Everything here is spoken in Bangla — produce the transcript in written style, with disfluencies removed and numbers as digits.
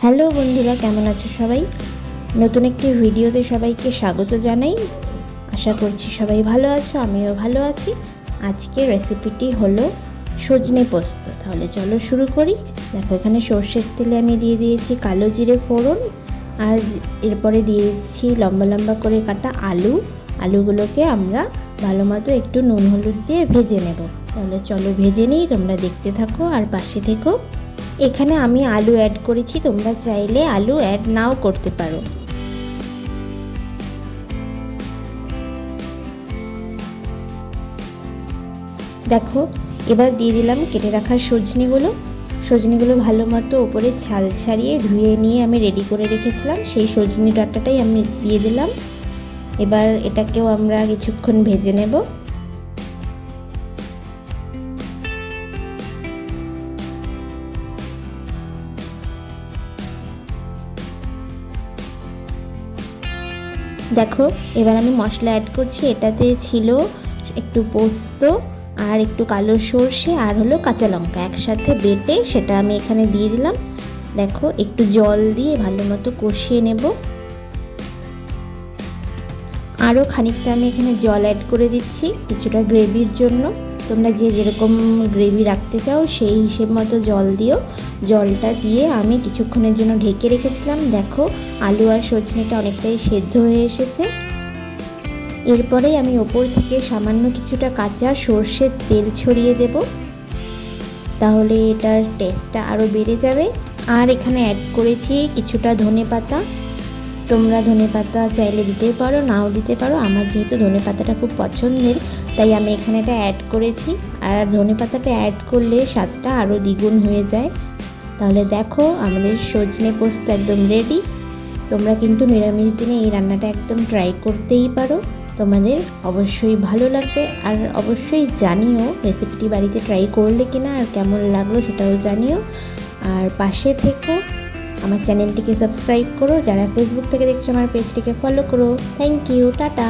হ্যালো বন্ধুরা, কেমন আছো সবাই? নতুন একটি ভিডিওতে সবাইকে স্বাগত জানাই। আশা করছি সবাই ভালো আছো, আমিও ভালো আছি। আজকের রেসিপিটি হলো সজনে পোস্ত। তাহলে চলো শুরু করি। দেখো, এখানে সর্ষের তেলে আমি দিয়ে দিয়েছি কালো জিরে ফোড়ন, আর এরপরে দিয়ে দিচ্ছি লম্বা লম্বা করে কাটা আলুগুলোকে আমরা ভালো মতো একটু নুন হলুদ দিয়ে ভেজে নেব। তাহলে চলো ভেজে নিই, তোমরা দেখতে থাকো আর পাশে থেকো। এখানে আমি আলু অ্যাড করেছি, তোমরা চাইলে আলু অ্যাড নাও করতে পারো। দেখো, এবার দিয়ে দিলাম কেটে রাখা সজনেগুলো ভালো মতো ওপরে ছাল ছাড়িয়ে ধুয়ে নিয়ে আমি রেডি করে রেখেছিলাম। সেই সজনে ডাঁটাটাই আমি দিয়ে দিলাম। এবার এটাকেও আমরা কিছুক্ষণ ভেজে নেব। দেখো, এবার আমি মশলা অ্যাড করছি। এটাতে ছিল একটু পোস্ত আর একটু কালো সর্ষে আর হলো কাঁচা লঙ্কা একসাথে বেটে, সেটা আমি এখানে দিয়ে দিলাম। দেখো, একটু জল দিয়ে ভালো মতো কষিয়ে নেব। আরও খানিকটা আমি এখানে জল অ্যাড করে দিচ্ছি কিছুটা গ্রেভির জন্য। তোমরা যে যেরকম গ্রেভি রাখতে চাও সেই হিসেব মতো জল দিও। জলটা দিয়ে আমি কিছুক্ষণের জন্য ঢেকে রেখেছিলাম। দেখো, আলু আর সজনেটা অনেকটাই সেদ্ধ হয়ে এসেছে। এরপরেই আমি ওপর থেকে সামান্য কিছুটা কাঁচা সর্ষের তেল ছড়িয়ে দেব, তাহলে এটার টেস্টটা আরও বেড়ে যাবে। আর এখানে অ্যাড করেছি কিছুটা ধনেপাতা। তোমরা ধনেপাতা চাইলে দিতে পারো, নাও দিতে পারো। আমার যেহেতু ধনেপাতাটা খুব পছন্দের, তাই আমি এখানে এটা অ্যাড করেছি। আর ধনেপাতাটা অ্যাড করলে স্বাদটা আরও দ্বিগুণ হয়ে যায়। তাহলে দেখো, আমাদের সজনে পোস্ত একদম রেডি। তোমরা কিন্তু নিরামিষ দিনে এই রান্নাটা একদম ট্রাই করতেই পারো, তোমাদের অবশ্যই ভালো লাগবে। আর অবশ্যই জানিও রেসিপিটি বাড়িতে ট্রাই করলে কিনা আর কেমন লাগলো সেটাও জানিও। আর পাশে থেকো, আমার চ্যানেলটিকে সাবস্ক্রাইব করো। যারা ফেসবুক থেকে দেখছো আমার পেজটিকে ফলো করো। Thank you, tata.